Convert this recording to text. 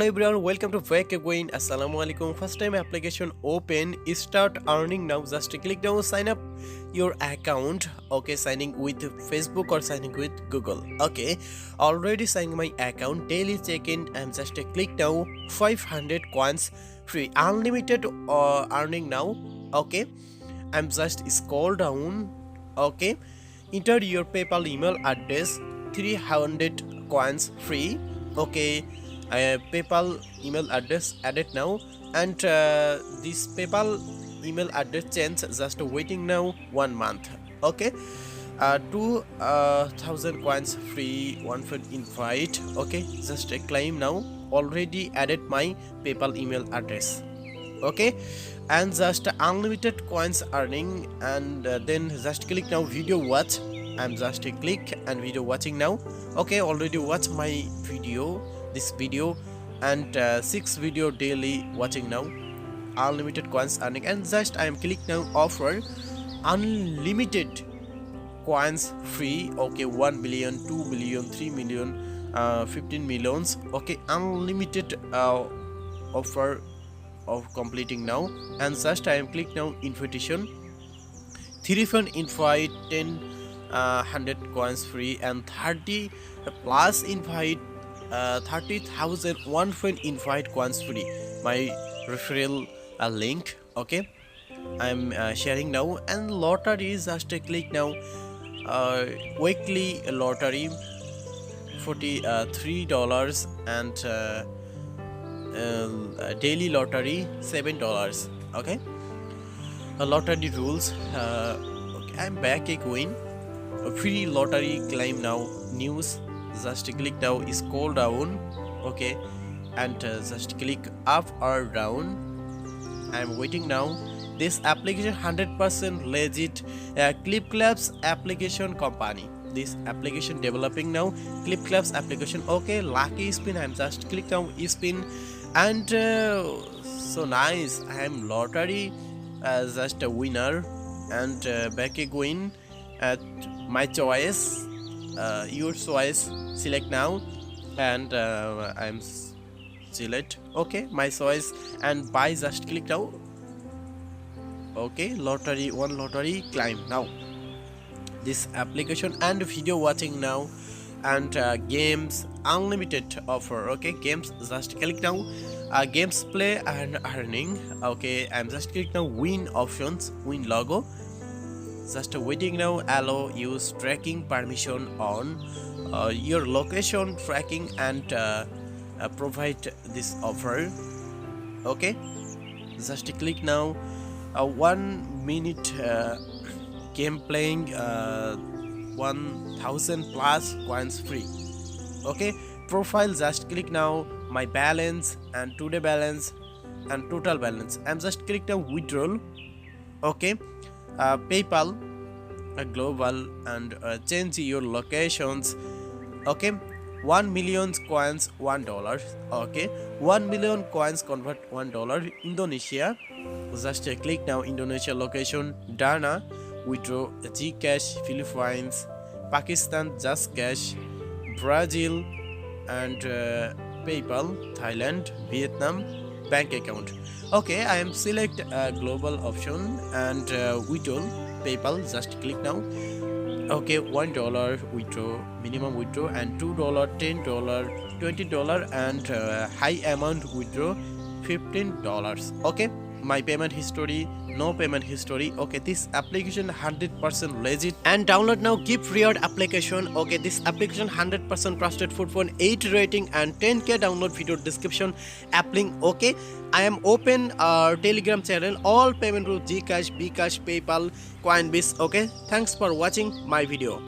Hello everyone, welcome to back again. Assalamualaikum. First time application open, start earning now. Just click down, sign up your account. Okay, signing with Facebook or signing with Google. Okay, already signing my account. Daily check-in. I'm just click now. 500 coins free, unlimited earning now. Okay, I'm just scroll down. Okay, enter your PayPal email address. 300 coins free. Okay, PayPal email address added now, and this PayPal email address change just waiting now 1 month. Okay, 2000 coins free, one for invite. Okay, just claim now. Already added my PayPal email address. Okay, and just unlimited coins earning, and then just click now video watch. I'm just click and video watching now. Okay, already watch my video, this video, and 6 video daily watching now. Unlimited coins earning, and just I am click now offer unlimited coins free. Okay, 1 billion, 2 billion, 3 million, 15 millions. Okay, unlimited offer of completing now, and just I am click now invitation. 3 fund invite, 10 100 coins free, and 30 plus invite, 30,000 one friend invite coins free. My referral link. Okay, I'm sharing now, and lottery is just a click now. Weekly lottery $43, and daily lottery $7. Okay, lottery rules. Okay, I'm back again. Free lottery claim now. News, just click now, scroll down. Okay, and just click up or down. I'm waiting now. This application 100% legit. Clip Claps application company. This application developing now. Clip Claps application. Okay, lucky spin. I'm just click now spin, and so nice. I am lottery just a winner, and back again at my choice. Your choice, select now, and I'm select. Okay, my choice, and buy, just click now. Okay, lottery, one lottery climb now. This application and video watching now, and games unlimited offer. Okay, games, just click now. Games play and earning. Okay, I'm just click now win options, win logo. Just waiting now. Allow use tracking permission on your location tracking, and provide this offer. Okay, just click now. 1 minute game playing, 1000 plus coins free. Okay, profile, just click now my balance, and today balance, and total balance. I'm just click now withdrawal. Okay, PayPal global, and change your locations. Okay, 1 million coins $1. Okay, 1 million coins convert $1. Indonesia, just click now Indonesia location. Dana, withdraw Gcash. Philippines, Pakistan, just cash. Brazil, and PayPal. Thailand, Vietnam, bank account. Okay, I am select global option, and withdraw PayPal, just click now. Okay, $1 withdraw, minimum withdraw, and $2, $10, $20, and high amount withdraw $15. Okay, my payment history, no payment history. Okay, this application 100% legit, and download now. Keep reward application. Okay, this application 100% trusted, 4.8 rating, and 10k download. Video description, app link. Okay, I am open Telegram channel. All payment through Gcash, Bcash, PayPal, Coinbase. Okay, thanks for watching my video.